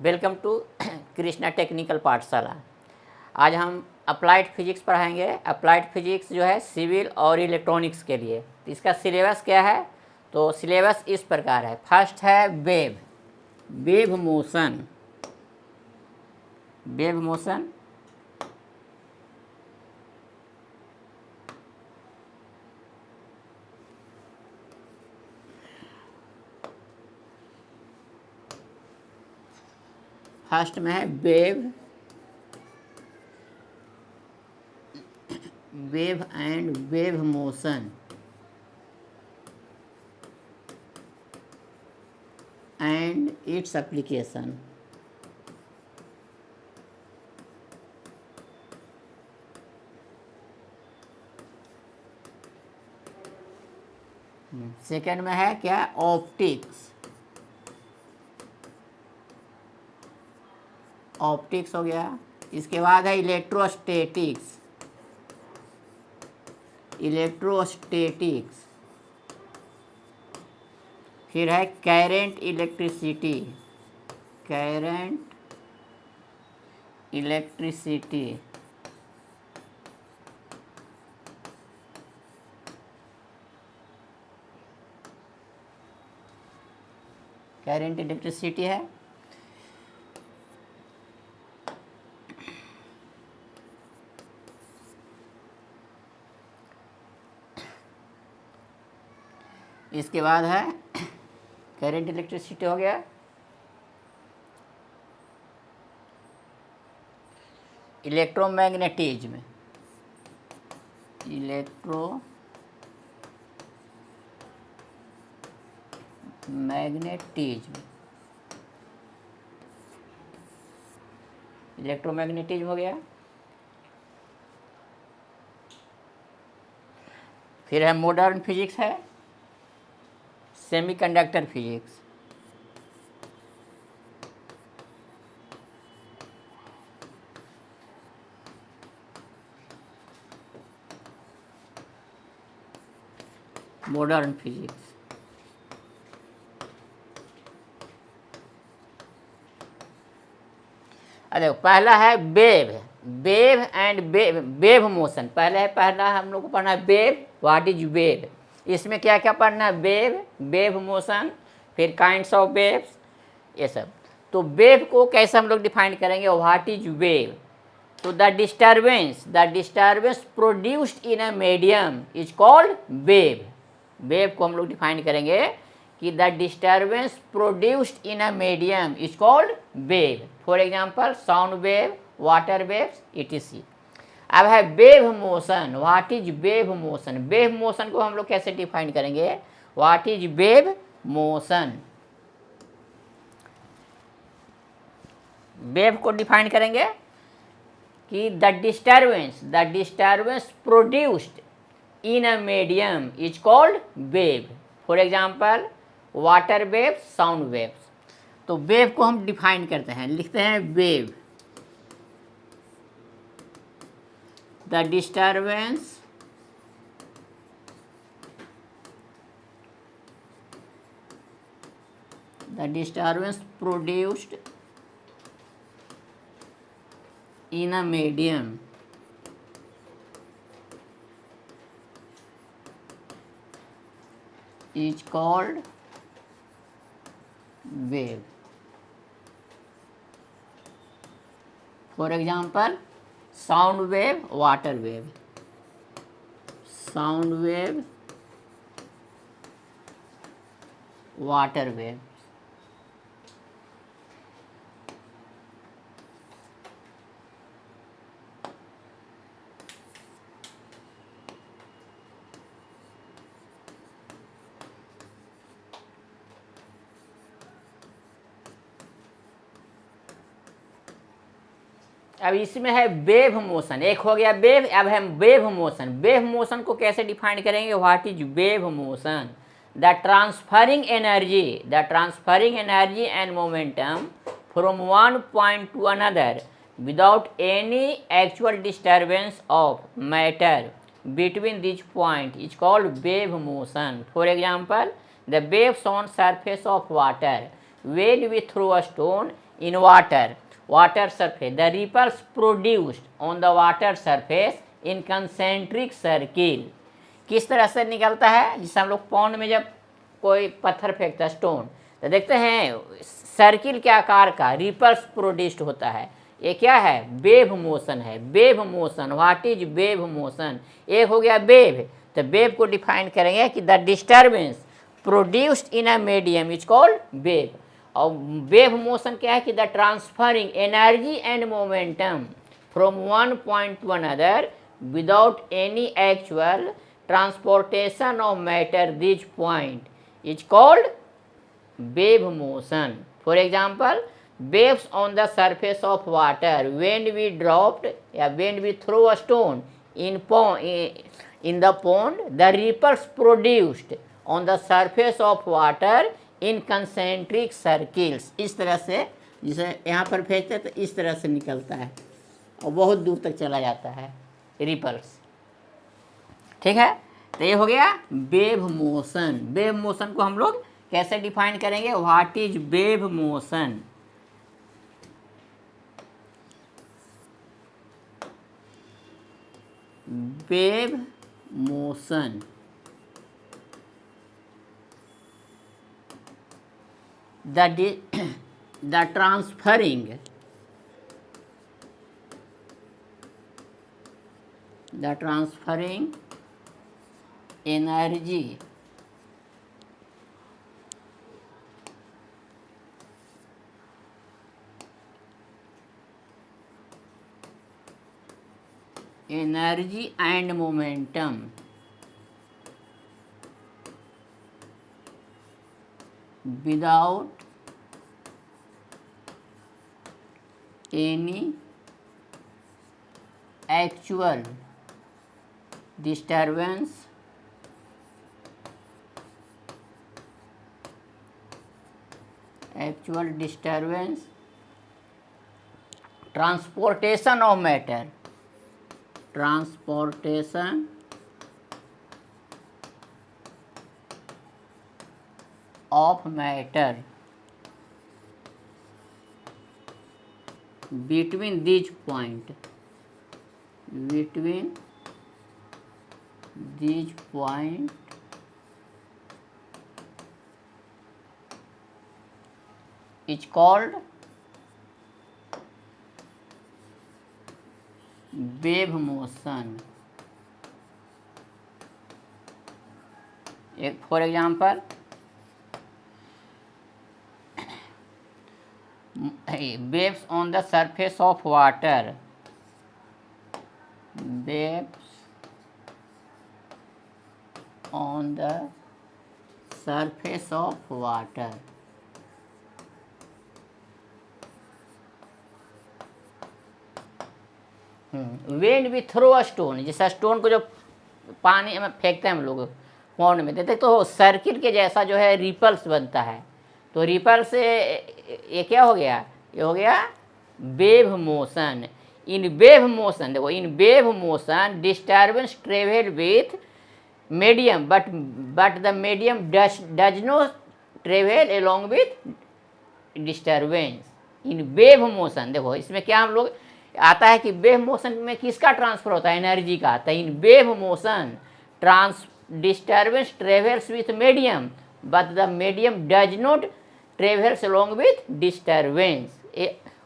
Welcome to Krishna technical पाठशाला। आज हम अप्लाइड फिजिक्स पढ़ाएंगे। अप्लाइड फिजिक्स जो है सिविल और इलेक्ट्रॉनिक्स के लिए। तो इसका सिलेबस क्या है? तो सिलेबस इस प्रकार है। फर्स्ट है wave motion. Wave motion first में है wave and wave motion and its application. Second में है क्या? ऑप्टिक्स हो गया। इसके बाद है इलेक्ट्रोस्टैटिक्स। फिर है करंट इलेक्ट्रिसिटी। करंट इलेक्ट्रिसिटी है। इसके बाद है करंट इलेक्ट्रिसिटी हो गया। इलेक्ट्रोमैग्नेटिज्म हो गया। फिर है मॉडर्न फिजिक्स है सेमीकंडक्टर फिजिक्स। मॉडर्न फिजिक्स अरे पहला है वेव एंड वेव मोशन। पहला हम लोग को पढ़ना है वेव। What is wave? इसमें क्या क्या पढ़ना है? वेव मोशन, फिर काइंड्स ऑफ वेव्स, ये सब। तो वेव को कैसे हम लोग डिफाइन करेंगे? What is wave? तो the disturbance produced in a medium is called wave. Wave को हम लोग डिफाइन करेंगे कि the disturbance produced in a medium is called wave. For example sound wave, water waves, etc। अब है wave motion. What is wave motion? Wave motion को हम लोग कैसे डिफाइन करेंगे? What is wave motion? Wave को डिफाइन करेंगे कि the disturbance produced in a medium is called wave. For example water waves, sound waves. तो वेव को हम डिफाइन करते हैं, लिखते हैं wave the disturbance produced in a medium is called wave. For example, sound wave, water wave. Sound wave, water wave. अब इसमें है वेव मोशन। एक हो गया वेव, अब है वेव मोशन। वेव मोशन को कैसे डिफाइन करेंगे? What is wave motion? The transferring energy and momentum from one point two another without any actual disturbance of matter between these point is called wave motion. For example, the waves on surface of water when we throw a stone in water surface, the ripples produced on the water surface in concentric circle. किस तरह से निकलता है, जिससे हम लोग pond में जब कोई पत्थर फेंकता है, स्टोन, तो देखते हैं सर्किल के आकार का रिपल्स प्रोड्यूस्ड होता है। ये क्या है, वेव मोशन है। Wave motion, what is wave motion? एक हो गया वेव, तो वेव को डिफाइन करेंगे कि the disturbance produced in a medium is called wave. और वेव मोशन क्या है कि the transferring energy and momentum from one point two another without any actual transportation of matter this point is called wave motion. For example, waves on the surface of water, when we dropped या when we throw a stone in the pond, the ripples produced on the surface of water in concentric circles. इस तरह से, जिसे यहाँ पर फेंकते हैं तो इस तरह से निकलता है और बहुत दूर तक चला जाता है रिपल्स। ठीक है, तो ये हो गया वेव मोशन। वेव मोशन को हम लोग कैसे डिफाइन करेंगे, what is wave motion? Wave motion the transferring energy and momentum without any actual disturbance transportation of matter between these point is called wave motion. एक for example, waves on the surface of water, waves on the surface of water, when we throw a stone, जैसा stone को जो पानी में फेंकते हैं हम लोग पॉन्ड में, देते तो सर्किल के जैसा जो है रिपल्स बनता है। तो रिपल से ये क्या हो गया, ये हो गया wave motion. In wave motion, देखो in wave motion disturbance travel with medium but the medium does not travel along with disturbance. In wave motion, देखो इसमें क्या हम लोग आता है कि वेव मोशन में किसका ट्रांसफर होता है, एनर्जी का। तो in wave motion disturbance travels with medium but the medium does not travels along with disturbance.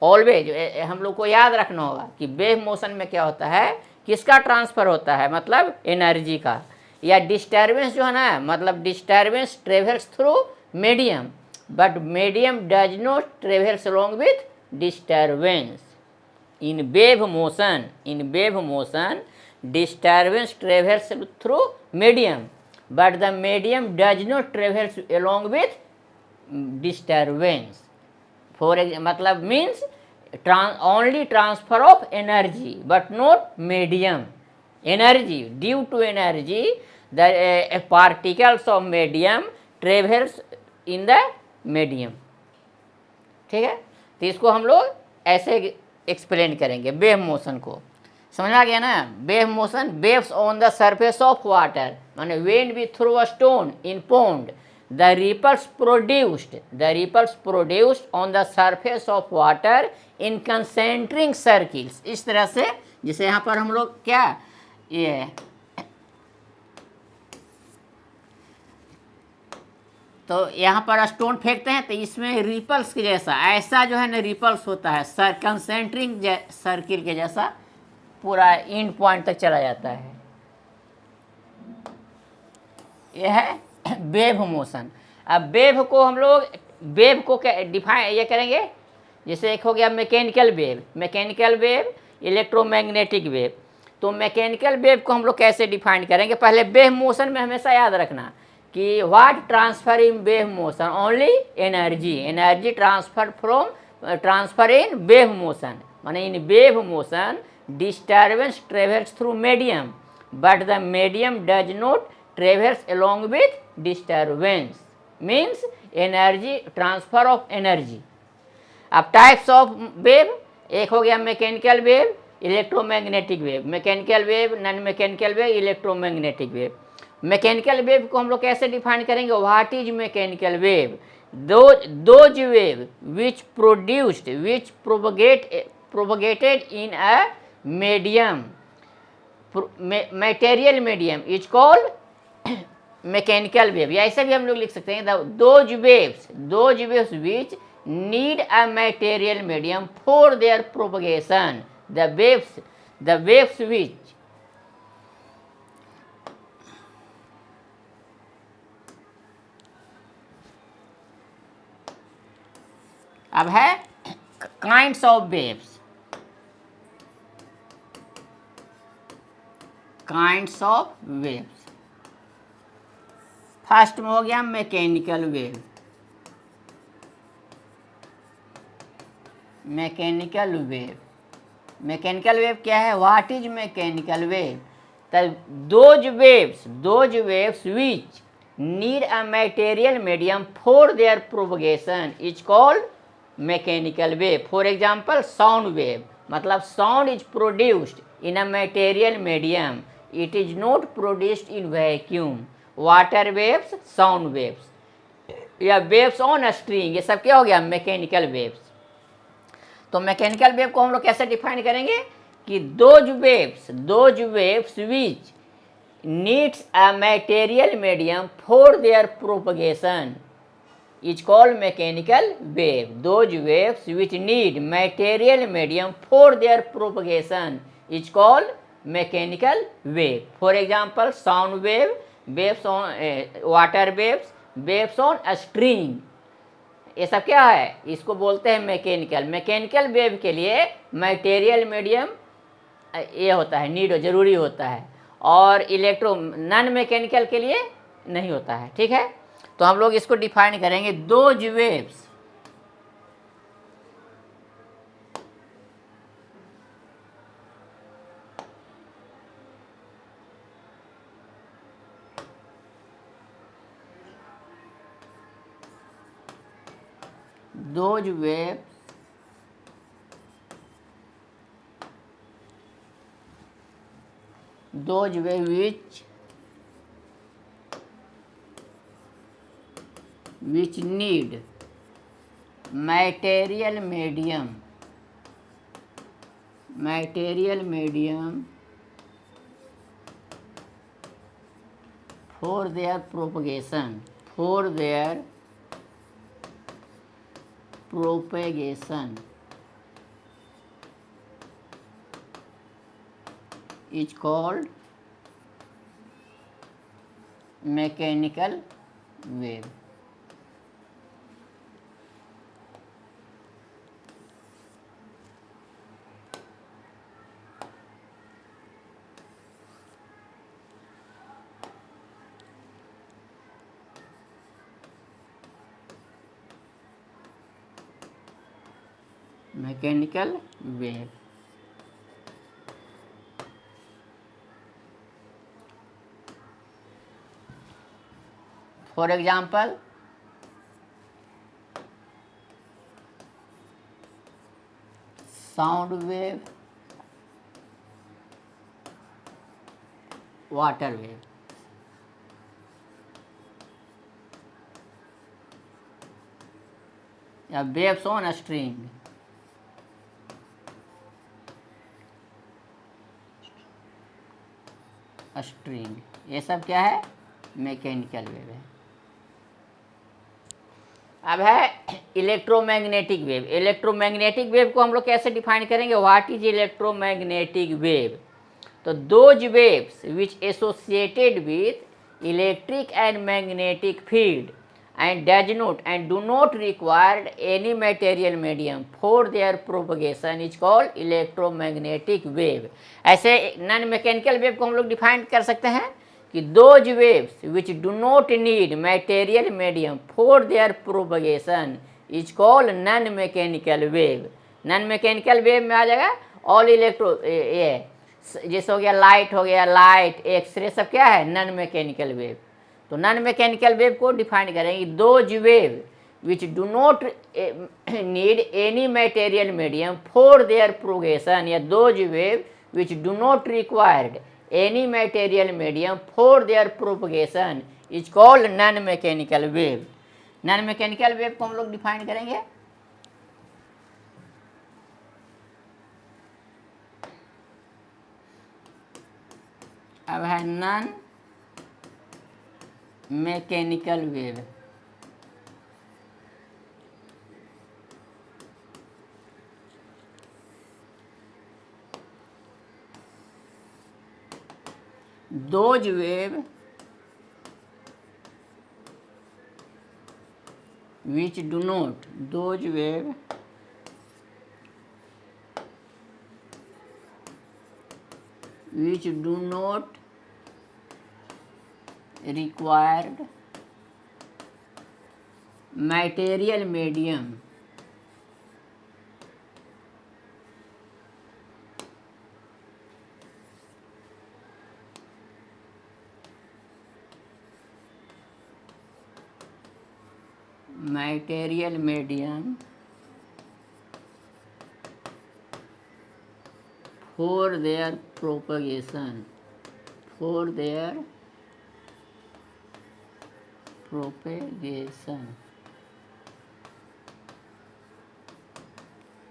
Always हम लोग को याद रखना होगा कि वेव मोशन में क्या होता है, किसका ट्रांसफर होता है, मतलब एनर्जी का। या डिस्टर्बेंस जो है ना, मतलब disturbance travels through medium but medium does not travels along with disturbance. In wave motion, disturbance travels through medium, but the medium does not travel along with disturbance. For मतलब means only transfer of energy, but not medium. Energy, due to energy, the particles of medium travels in the medium. ठीक है, तो इसको हम लोग ऐसे explain करेंगे wave motion को। समझ आ गया ना, wave motion, waves on the surface of water, माने when we throw a stone in pond, the ripples produced on the surface of water in concentric circles। इस तरह से, जिसे यहाँ पर हम लोग क्या, ये तो यहाँ पर स्टोन फेंकते हैं तो इसमें रिपल्स के जैसा, ऐसा जो है ना रिपल्स होता है, कंसेंट्रिक सर्किल के जैसा पूरा एंड पॉइंट तक चला जाता है। यह है वेव मोशन। अब वेव को हम लोग, वेव को डिफाइन ये करेंगे, जैसे एक हो गया मैकेनिकल वेव, इलेक्ट्रोमैग्नेटिक वेव। तो मैकेनिकल वेव को हम लोग कैसे डिफाइन करेंगे? पहले वेव मोशन में हमेशा याद रखना कि what transfer in wave motion, only energy transfer in wave motion, माने in wave motion disturbance travels through medium but the medium does not travels along with disturbance, means energy, transfer of energy. अब types of wave, एक हो गया mechanical wave, electromagnetic wave, mechanical wave, non mechanical wave, electromagnetic wave. Mechanical wave को हम लोग कैसे define करेंगे? What is mechanical wave? Those wave which propagated in a medium, material medium is called mechanical wave. या ऐसे भी हम लोग लिख सकते हैं, those waves which need a material medium for their propagation, the waves विच, अब है काइंड्स ऑफ वेव्स, फर्स्ट में हो गया मैकेनिकल वेव। मैकेनिकल वेव क्या है? What is mechanical wave? Those waves which need a material medium for their propagation is called mechanical wave. For example sound wave, मतलब sound is produced in a material medium, it is not produced in vacuum. Water waves, sound waves या waves on string, ये सब क्या हो गया? Mechanical waves. तो mechanical wave को हम लोग कैसे डिफाइन करेंगे कि those waves which needs a material medium for their propagation is called mechanical wave. Those waves which need material medium for their propagation is called mechanical wave. For example sound wave, waves on water waves on string, ये सब क्या है? इसको बोलते हैं mechanical wave के लिए material medium ये होता है, नीड जरूरी होता है, और नॉन मैकेनिकल के लिए नहीं होता है। ठीक है, तो हम लोग इसको डिफाइन करेंगे, those waves which need material medium for their propagation is called mechanical wave। Mechanical wave, for example sound wave, water wave. या वेव्स ऑन स्ट्रिंग। स्ट्रिंग ये सब क्या है, मैकेनिकल वेव है। अब है इलेक्ट्रोमैग्नेटिक वेव। इलेक्ट्रोमैग्नेटिक वेव को हम लोग कैसे डिफाइन करेंगे, व्हाट इज इलेक्ट्रोमैग्नेटिक वेव। तो those waves which associated with electric and magnetic field and does not and do not require any material medium for their propagation is called electromagnetic wave। ऐसे non mechanical wave को हम लोग define कर सकते हैं कि those waves which do not need material medium for their propagation is called non mechanical wave. Non mechanical wave में आ जाएगा ऑल इलेक्ट्रो, ये जैसे हो गया लाइट, हो गया लाइट, एक्सरे, सब क्या है, नॉन मैकेनिकल वेव। तो नॉन मैकेनिकल वेव को डिफाइन करेंगे, those wave which do not need any material medium for their propagation, या those wave which do not required any material medium for their propagation is called non mechanical wave. Non mechanical wave को हम लोग define करेंगे, अब है non mechanical wave. Those wave which do not, those wave which do not required material medium for their propagation,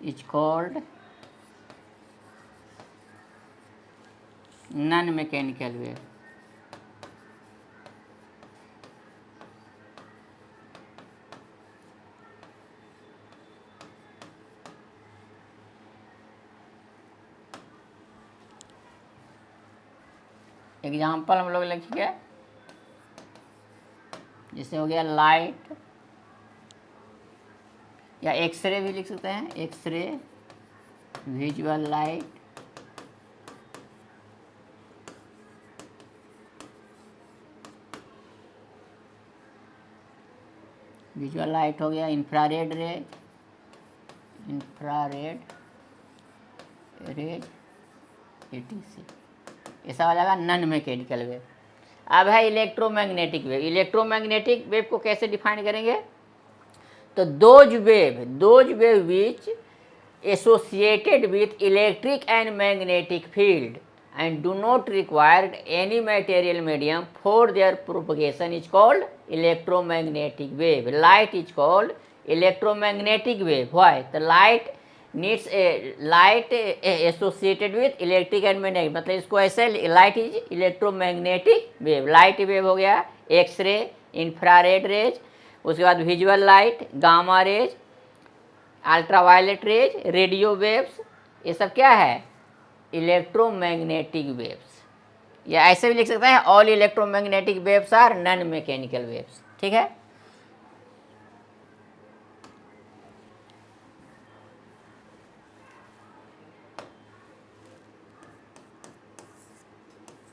is called non-mechanical wave। Example हम लोग लिखिए, जैसे हो गया लाइट, या एक्सरे भी लिख सकते हैं, x ray, visual light, visual light हो गया, इंफ्रारेड रेज, etc, ऐसा हो जाएगा नॉन मैकेनिकल वेव। अब है इलेक्ट्रोमैग्नेटिक वेव। इलेक्ट्रोमैग्नेटिक वेव को कैसे डिफाइन करेंगे, तो those wave which associated with electric and magnetic field and do not required any material medium for their propagation is called electromagnetic wave. Light is called electromagnetic wave. Why, तो light needs light associated with electric and magnetic, मतलब इसको ऐसे, light is electromagnetic wave. Light wave हो गया x ray, infrared rays, उसके बाद visual light, gamma rays, ultraviolet rays, radio waves, ये सब क्या है, इलेक्ट्रोमैग्नेटिक वेव्स। या ऐसे भी लिख सकते हैं, all electromagnetic waves are non mechanical waves. ठीक है,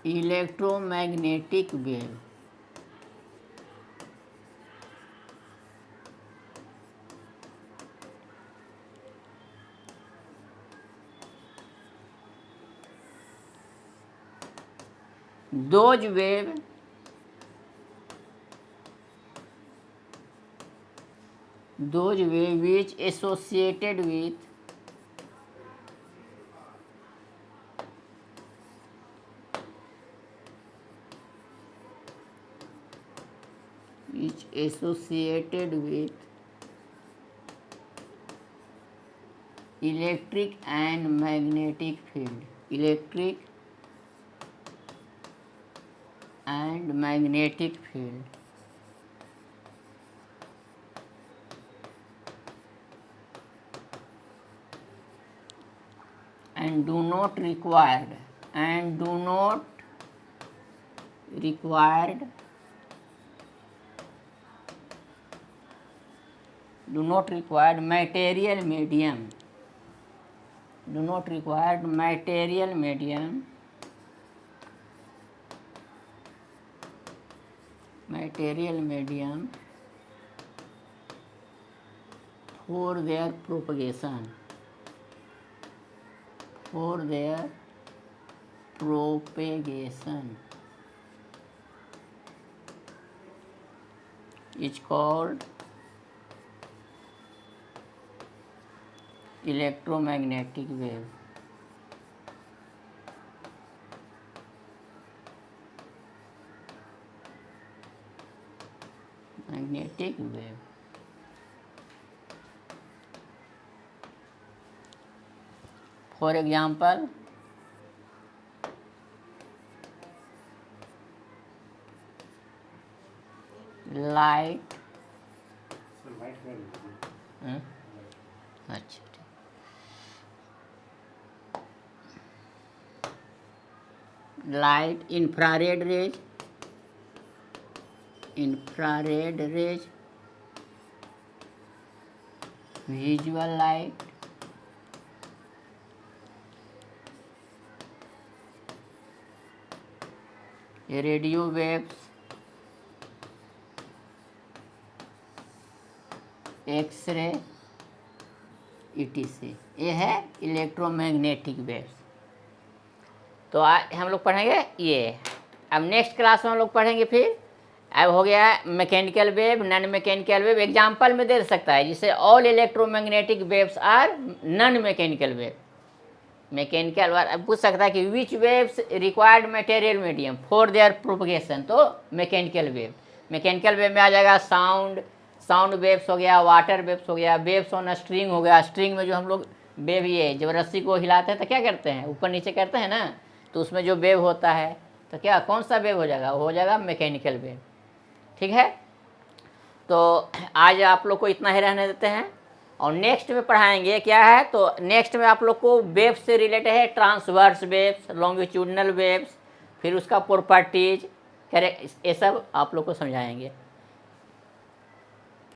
electromagnetic wave those wave which associated with electric and magnetic field, electric and magnetic field, and do not required material medium, for their propagation, is called electromagnetic wave. Magnetic wave. For example, light. अच्छा, light, infrared rays, visual light, radio waves, x ray, etc. ये है electromagnetic waves. तो आज हम लोग पढ़ेंगे ये। अब नेक्स्ट क्लास में हम लोग पढ़ेंगे फिर। अब हो गया mechanical wave, non mechanical wave. Example में दे सकता है, जिसे all electromagnetic waves are non mechanical wave. Mechanical अब पूछ सकता है कि which waves required material medium for their propagation, तो मैकेनिकल वेव। मैकेनिकल वेव में आ जाएगा साउंड वेव्स हो गया, वाटर वेव्स हो गया, वेव्स ऑन स्ट्रिंग हो गया। स्ट्रिंग में जो हम लोग वेव, ये जब रस्सी को हिलाते हैं तो क्या करते हैं, ऊपर नीचे करते हैं ना, तो उसमें जो वेव होता है तो क्या कौन सा वेव हो जाएगा, वो हो जाएगा मैकेनिकल वेव। ठीक है, तो आज आप लोग को इतना ही रहने देते हैं, और नेक्स्ट में पढ़ाएंगे क्या है। तो नेक्स्ट में आप लोग को वेव्स से रिलेटेड है ट्रांसवर्स वेव्स, लॉन्गिट्यूडनल वेव्स, फिर उसका प्रॉपर्टीज, ये सब आप लोग को समझाएंगे।